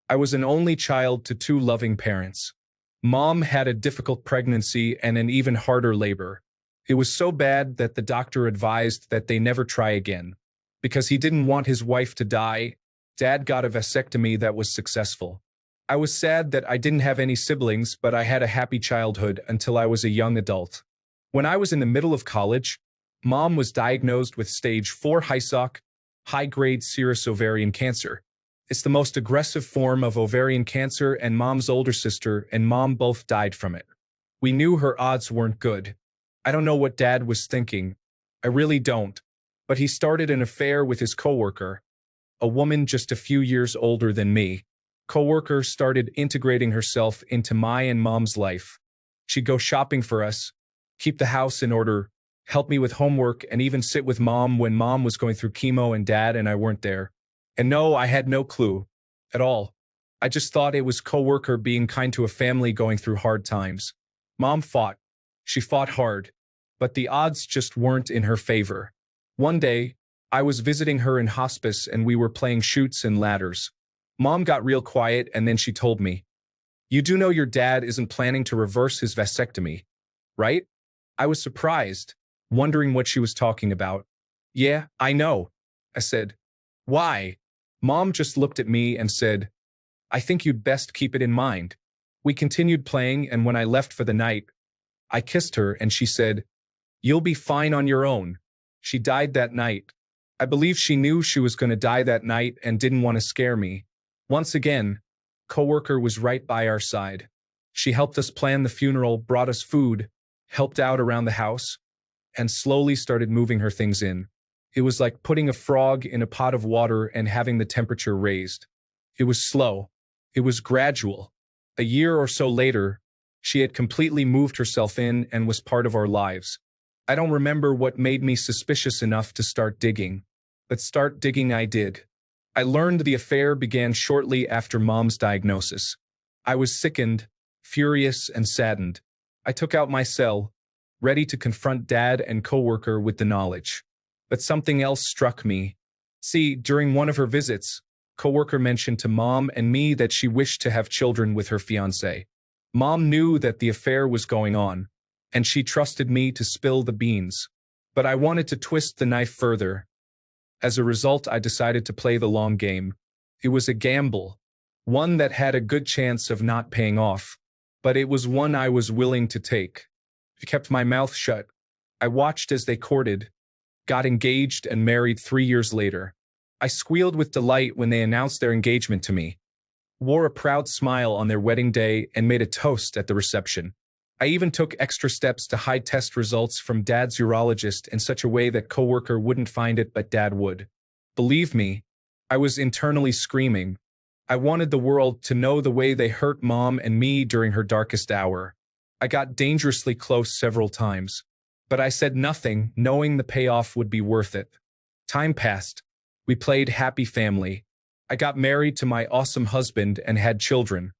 I was an only child to two loving parents. Mom had a difficult pregnancy and an even harder labor. It was so bad that the doctor advised that they never try again. Because he didn't want his wife to die, Dad got a vasectomy that was successful. I was sad that I didn't have any siblings, but I had a happy childhood until I was a young adult. When I was in the middle of college, Mom was diagnosed with stage 4 HISOC, high-grade serous ovarian cancer. It's the most aggressive form of ovarian cancer, and Mom's older sister and Mom both died from it. We knew her odds weren't good. I don't know what Dad was thinking. I really don't. But he started an affair with his coworker, a woman just a few years older than me. Coworker started integrating herself into my and Mom's life. She'd go shopping for us, keep the house in order, help me with homework, and even sit with Mom when Mom was going through chemo and Dad and I weren't there. And no, I had no clue at all. I just thought it was coworker being kind to a family going through hard times. Mom fought. She fought hard. But the odds just weren't in her favor. One day, I was visiting her in hospice and we were playing chutes and ladders. Mom got real quiet and then she told me, "You do know your dad isn't planning to reverse his vasectomy, right?" I was surprised, wondering what she was talking about. "Yeah, I know," I said. "Why?" Mom just looked at me and said, "I think you'd best keep it in mind." We continued playing, and when I left for the night, I kissed her and she said, "You'll be fine on your own." She died that night. I believe she knew she was going to die that night and didn't want to scare me. Once again, coworker was right by our side. She helped us plan the funeral, brought us food, helped out around the house, and slowly started moving her things in. It was like putting a frog in a pot of water and having the temperature raised. It was slow. It was gradual. A year or so later, she had completely moved herself in and was part of our lives. I don't remember what made me suspicious enough to start digging, but start digging I did. I learned the affair began shortly after Mom's diagnosis. I was sickened, furious, and saddened. I took out my cell, ready to confront Dad and coworker with the knowledge. But something else struck me. See, during one of her visits, coworker mentioned to Mom and me that she wished to have children with her fiancé. Mom knew that the affair was going on, and she trusted me to spill the beans. But I wanted to twist the knife further. As a result, I decided to play the long game. It was a gamble, one that had a good chance of not paying off, but it was one I was willing to take. I kept my mouth shut. I watched as they courted, got engaged, and married 3 years later. I squealed with delight when they announced their engagement to me, wore a proud smile on their wedding day, and made a toast at the reception. I even took extra steps to hide test results from Dad's urologist in such a way that coworker wouldn't find it but Dad would. Believe me, I was internally screaming. I wanted the world to know the way they hurt Mom and me during her darkest hour. I got dangerously close several times, but I said nothing, knowing the payoff would be worth it. Time passed. We played happy family. I got married to my awesome husband and had children.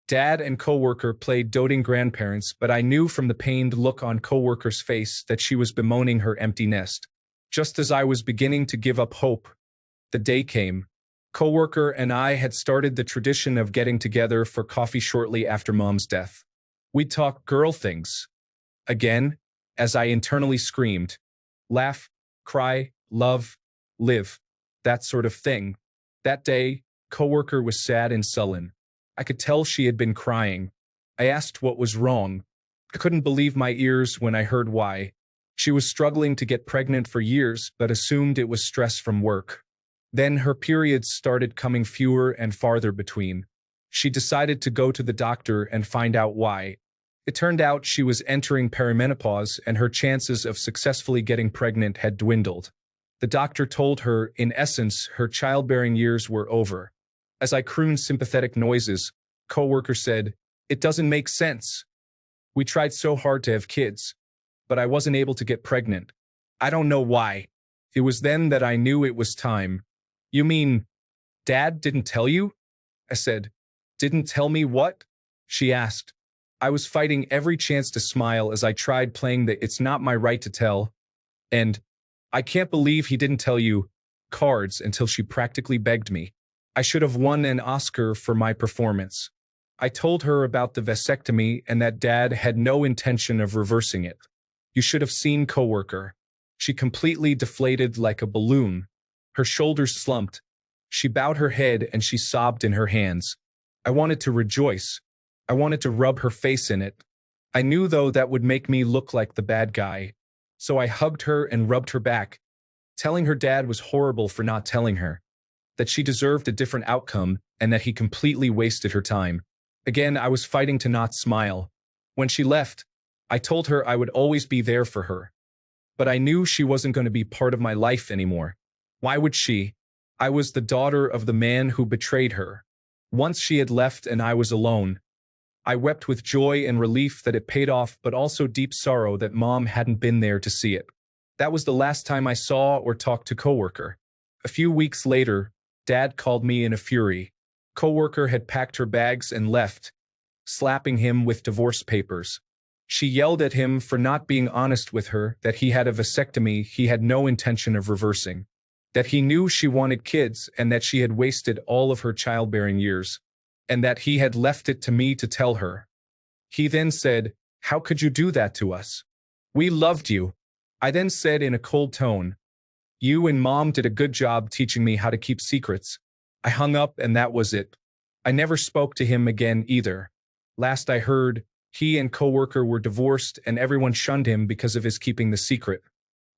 Dad and coworker played doting grandparents, but I knew from the pained look on coworker's face that she was bemoaning her empty nest. Just as I was beginning to give up hope, the day came. Coworker and I had started the tradition of getting together for coffee shortly after Mom's death. We'd talk girl things. Again, as I internally screamed, laugh, cry, love, live, that sort of thing. That day, coworker was sad and sullen. I could tell she had been crying. I asked what was wrong. I couldn't believe my ears when I heard why. She was struggling to get pregnant for years, but assumed it was stress from work. Then her periods started coming fewer and farther between. She decided to go to the doctor and find out why. It turned out she was entering perimenopause and her chances of successfully getting pregnant had dwindled. The doctor told her, in essence, her childbearing years were over. As I crooned sympathetic noises, coworker said, "It doesn't make sense. We tried so hard to have kids, but I wasn't able to get pregnant. I don't know why." It was then that I knew it was time. "You mean, Dad didn't tell you?" I said. "Didn't tell me what?" she asked. I was fighting every chance to smile as I tried playing the "it's not my right to tell" and "I can't believe he didn't tell you" cards until she practically begged me. I should have won an Oscar for my performance. I told her about the vasectomy and that Dad had no intention of reversing it. You should have seen coworker. She completely deflated like a balloon. Her shoulders slumped. She bowed her head and she sobbed in her hands. I wanted to rejoice. I wanted to rub her face in it. I knew, though, that would make me look like the bad guy. So I hugged her and rubbed her back, telling her Dad was horrible for not telling her, that she deserved a different outcome and that he completely wasted her time. Again, I was fighting to not smile. When she left, I told her I would always be there for her. But I knew she wasn't going to be part of my life anymore. Why would she? I was the daughter of the man who betrayed her. Once she had left and I was alone, I wept with joy and relief that it paid off, but also deep sorrow that Mom hadn't been there to see it. That was the last time I saw or talked to coworker. A few weeks later, Dad called me in a fury. Coworker had packed her bags and left, slapping him with divorce papers. She yelled at him for not being honest with her, that he had a vasectomy he had no intention of reversing, that he knew she wanted kids and that she had wasted all of her childbearing years, and that he had left it to me to tell her. He then said, "How could you do that to us? We loved you." I then said in a cold tone, "You and Mom did a good job teaching me how to keep secrets." I hung up and that was it. I never spoke to him again either. Last I heard, he and coworker were divorced and everyone shunned him because of his keeping the secret.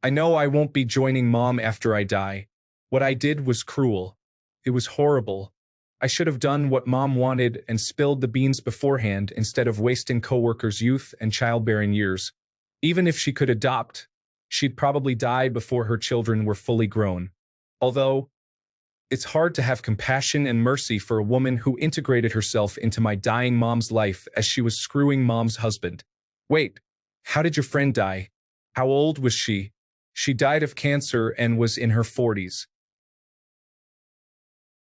I know I won't be joining Mom after I die. What I did was cruel. It was horrible. I should have done what Mom wanted and spilled the beans beforehand instead of wasting coworker's youth and childbearing years. Even if she could adopt, she'd probably die before her children were fully grown. Although, it's hard to have compassion and mercy for a woman who integrated herself into my dying mom's life as she was screwing Mom's husband. Wait, how did your friend die? How old was she? She died of cancer and was in her 40s.